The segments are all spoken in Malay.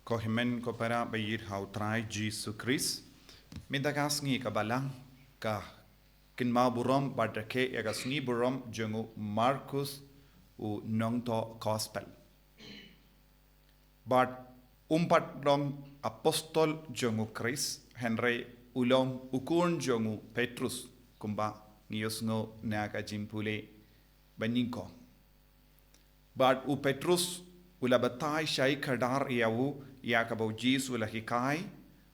Kohimen ko para bayir hautrai Jesus Christ. Minta kasngi kabalang ka kinma burom badake ya kasngi burom jengu Markus u nongto gospel. But umpat dom apostol jengu Christ Henry ulong ukun jengu Petrus kumba ngiyos ngo naga jimpule baningko. But u Petrus ula batai syai kadar yawu ya kabau Jesus ula hikai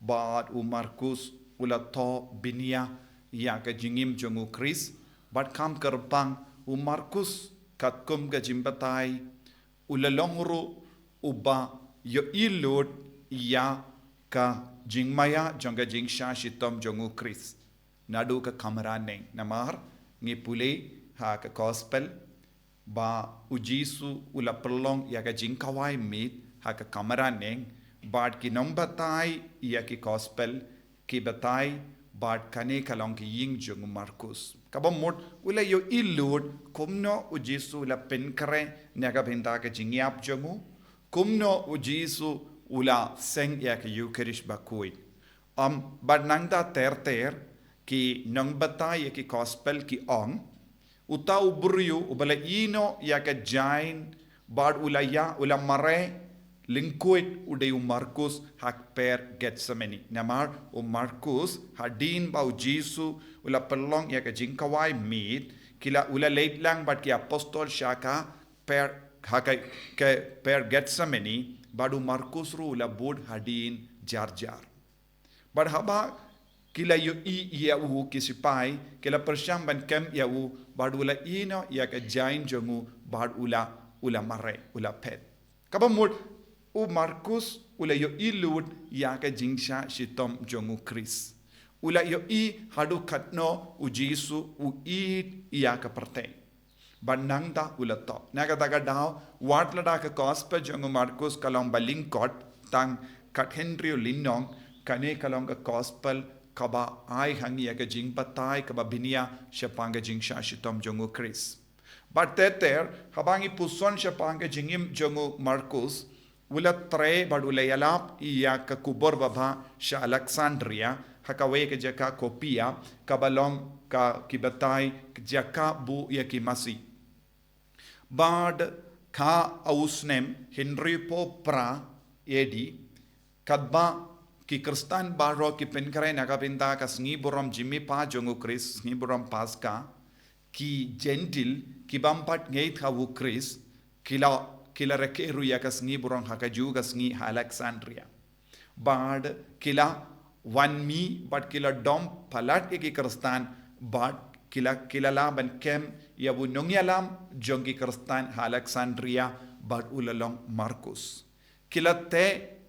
bad u Markus ula to binia ya ka jingim jongu Chris bad kam kerbang u Markus kat kum ka jimbatai ula longru uba yo ilud ya ka jingmaya jonga jingsha shitom jongu Chris nadu ka kamarane namar ngipule ha ka gospel ba ujisu ula perlong ya ka jingkawai mit ha ka kamarane bad ki nombatai ya ki gospel ki batai bad kane kalong ki ying jongu Markus kabamot ula yo ilud kumno ujisu ula penkare naga benda ka jingyap jongu kumno ujisu ula seng ya ka Eucharist bakui bad nangda ter ki nombatai ya ki gospel ki ong uta uburiu ubala ino ya ka jain bad ulaya ula mare lingkuit uday Markus hak per Getsemani namar Markus hadin bau Jisu ula pelong ya ka jingkawai mit kila ula late lang bad ki apostol syaka per hak ke per Getsemani badu Markus ru ula bud hadin jar bad haba kila yo ya u kisipai kila persyam ban kem ya u bad ula ino ya ka jain jongu bad ula mare ula pet kabamul u Markus ula yo ilud ya ka jingsha shitom jongu Chris ula yo hadu katno u Jisu u ya ka perte banangda ula to naga daga daw watlada ka gospel jongu Markus kalong balingkot tang kat Henry linong kane kalong ka gospel kaba ai hangi ya ka jingpatai kaba binia syapanga jingsha shitom jongu Chris but teter habangi puson syapanga jingim jongu Markus ula tre bad ula yalap iya ka kubor baba sya Alexandria hakawe ke jaka kopia kabalong ka kibatai jaka bu ya ki masi bad ka ausnem Henry Popra edi kadba ki Khristan baro ki penkare nakapinta ka sngi borom jimmi pa jongu Chris sngi borom paska ki gentil ki bampat ngeit hawu Chris kila rekeru ya ka sngi borom hakaju ka sngi Alexandria bad kila wanmi bad kila dom palat ki Khristan bad kila laban kem ya bu nongyalam jongi Khristan Alexandria bad ulalong Markus kila te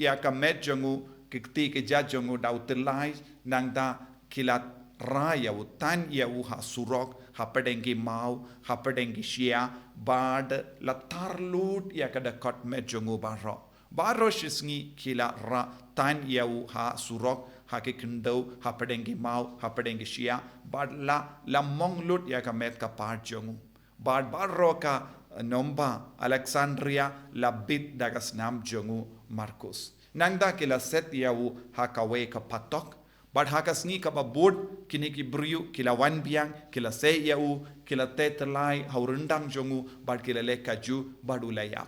ya ka met jongu kikti ke jajongu dautelai nangda kilat raya utan ya ha surok hapadengi mau hapadengi shia bad latar lut ya kada kot mejongu baro shisngi kila ra tan ya ha surok hake kendo hapadengi mau hapadengi shia bad la mong lut ya ka met ka par jongu bad baro ka nomba Alexandria labit dagas nam jongu Markus nangda kila set yawu hakawe ka patok bad hakasngi ka babud kini ki briu kila wan biang kila se yawu kila tetelai haurundang jongu bad kila le kaju bad ulaya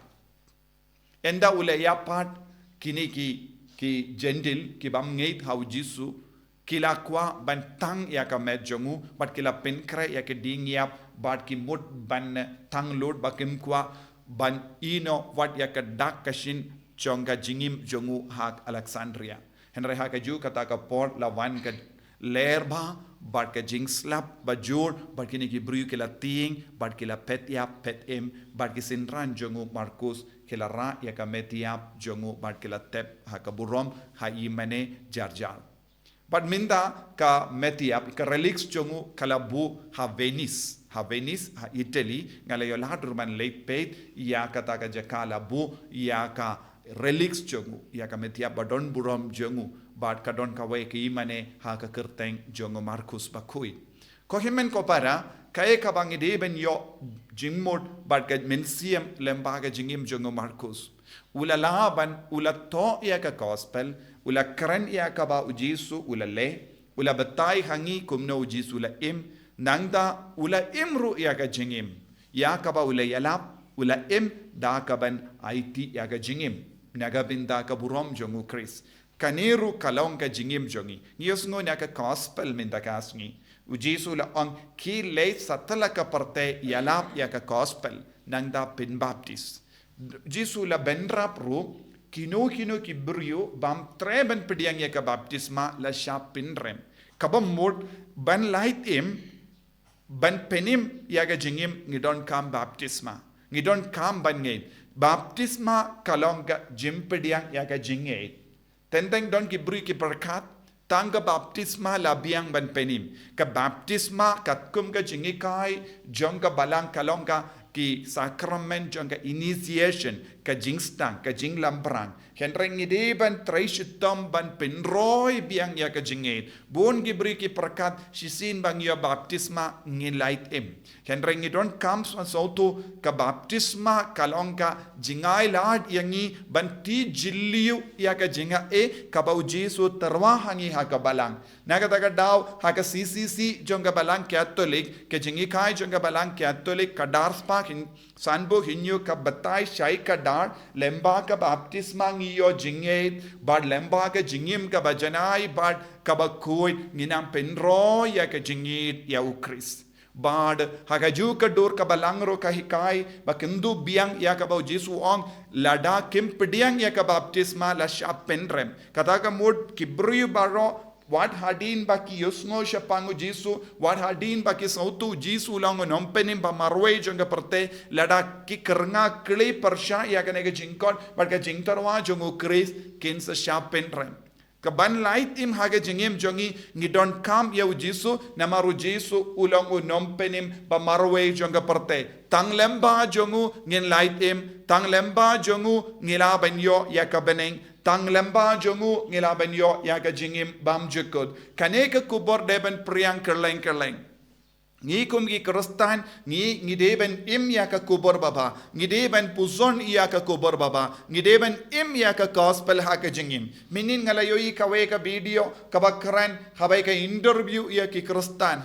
enda ulaya pat kini ki jendil ki bam ngeit hau Jisu kila kwa bantang ya ka met jongu bad kila penkre ya ke dingyap bad ki mud ban tang lord bakim kwa ban ino wat ya ka dak kashin jonga jingim jongu hak Alexandria henry haka ju kata ka port lawan ka lerba bad ka jing slap bajur bad kini ki bru kila ting bad kila pet ya pet em bad ki sinran jongu Markus kila ra ya ka metiap jongu bad kila tep haka burom ha imane jarjar bad minda ka metiap ka relics jongu kala bu ha Venice ha Italy ngala yo ladur man late pet ya kata ka jakala bu ya ka relics jongu ya ka metia badon burom jongu bad kadon kawe ki imane ha ka kerteng jongu Markus bakui ko himen ko para kae ka bangi de ben yo jingmod bad ka mensiam lembaga jingim jongu Markus Ula laban, ula to ia ka gospel, ula keren ia ka ba ujisu, ula le, ula betai hangi kumno ujisu ula im, nangda ula imru ia ka jingim. Ia ka ba ula yalap, ula im da ka ban IT ia ka jingim. Nagabin da ka burom jongu Chris. Kaniru kalong ka jingim jongi. Ngiyos ngo na ka gospel min da kasngi. Ujisu la ang ki le satala ka parte yalap ia ka gospel, nangda pin baptist. Jisu la benrap ru kino ki brio bam treben pediang ya ka baptisma la sharp pinrem kabam mod ban light im ban penim ya ga jingim ngidon kam baptisma ngidon kam ban ngei baptisma kalong ga jim pediang ya ga jingngeit tenteng don ki bri ki berkat tangga baptisma labiang ban penim ka baptisma katkum ga jingikai jong ga balang kalong ga ki sakrament jong ka initiation ka jingstang ka jinglambrang henreng ngideban traisitom ban penroy biang ya ka jingngeit bon gibri ki perkat sisin bang ya baptisma ngilait em henreng ngidon comes sautu ka baptisma kalong ka jingai lad yangi ban ti jilliu ya ka jinga ka bau jesu terwa hangi ha ka balang nagataga daw ha ka CCC jong ka balang catholic ka jingi kai jong ka balang catholic ka darspa sanbo hinyo ka batai shai ka dar lemba ka baptisma ngiyo jingngeit bad lemba ka jingim ka bajanai bad ka bakoi nginam penro ya ka jingit ya ukris bad hagaju ka dur ka balangro ka hikai bakindu biang ya ka bau jesu ong lada kim pediang ya ka baptisma la shap penrem kata ka mod kibru baro what hadin baki yusno shapangu jisu what hadin baki sautu jisu lango nompenim ba marwe jonga perte lada ki kernga kli persha ya kane ke jingkon but ka jingtarwa jongu kris kin sa shapen rem ka ban light im hage jingim jongi ngidon kam ya jisu namaru jisu ulango nompenim ba marwe jonga perte tang lemba jongu ngin light im tang lemba jongu ngila banyo ya ka beneng tang lemba jongu ngilaban yo ya ka jingim bam jukod kane ka kubor deben priang kerleng ngi kum gi Khristan ngi deben im ya ka kubor baba ngi deben puzon ya ka kubor baba ngi deben im ya ka gospel ha ka jingim minin ngalayo i ka we ka video ka bakran habay ka interview ya ki Khristan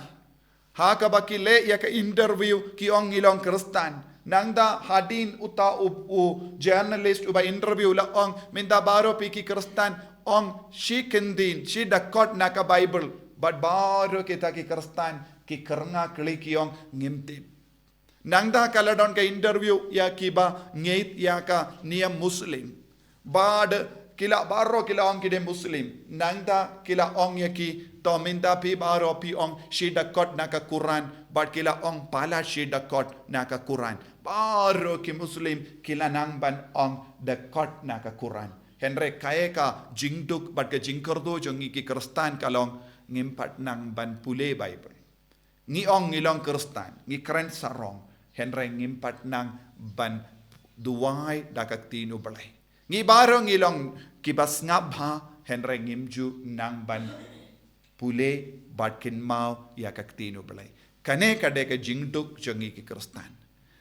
ha ka bakile ya ka interview ki ong ilong Khristan nangda hadin uta u journalist uba interview la ong minda baro piki Khristan ong shi kendin shi dakot naka Bible but baro kita ki Khristan ki karna kli ki ong ngimti nangda kaladon ka interview ya kiba ngeit ya ka niya muslim bad kila baro kila ong kide muslim nangda kila ong ya ki to minda pi baro pi ong shi dakot naka Quran but kila ong pala shi dakot naka Quran baro ki muslim kila nang ban ong dakot naka Quran henre kae ka jingduk but ka jingkardo jongi ki Khristan kalong ngimpat nang ban pule Bible ngi ong ngilong Khristan ngi kren sarong henre ngimpat nang ban duwai dakak tinu balai ngi baro ngilong kibas ngabha henre ngimju nang ban pule batkin mau ya kaktinu balai kane kade ka jingduk jongi ki Khristan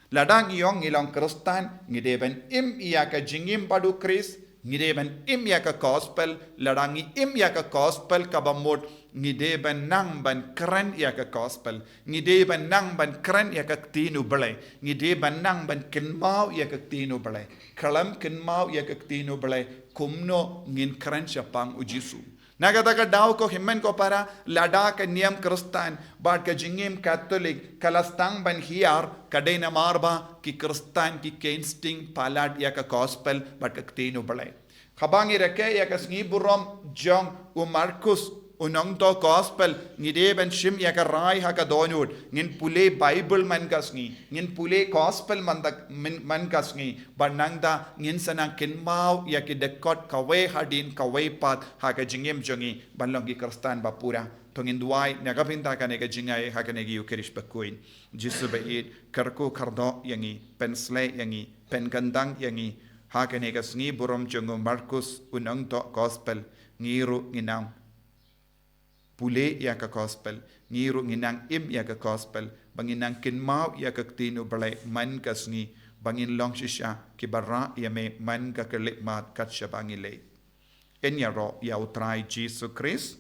ladang iyong ngilong Khristan ngideben im iya ka jingim padu Kris ngideben im ya ka gospel ladangi im ya ka gospel kabamot ngideben nang ban keren ya ka gospel ngideben nang ban keren ya ka tinu balai ngideben nang ban kenmau ya ka tinu balai kalam kenmau ya ka tinu balai kumno ngin keren syapang ujisu nagataga daw ko himmen ko para lada ka niyam Khristan bad ka jingim Catholic kalastang ban hiar kadai na marba ki Khristan ki kensting palad ya ka gospel bad ka tino balai khabangi reke ya ka sngi burom jong u Marcus unong to gospel ngide ben shim ya ka rai ha ka donut ngin pule Bible man kasngi ngin pule gospel man kasngi banangda ngin sanang kinmau ya ki dekot kawe hadin kawe pat ha ka jingim jongi banlongi Khristan bapura tongin duai nagapinta ka nega jingai ha ka negi ukerish bakuin jisu bait karko kardo yangi pensle yangi penkandang yangi ha ka nega sngi burom jongo Marcus unong to gospel ngiru nginang pule ya ka gospel ngiru nginang im ya ka gospel banginang kinmau ya ka tinu balai man kasngi bangin long shisha ki bara ya me man ka kelik mat kat shabangile. En ya ro ya utrai Jesus Christ.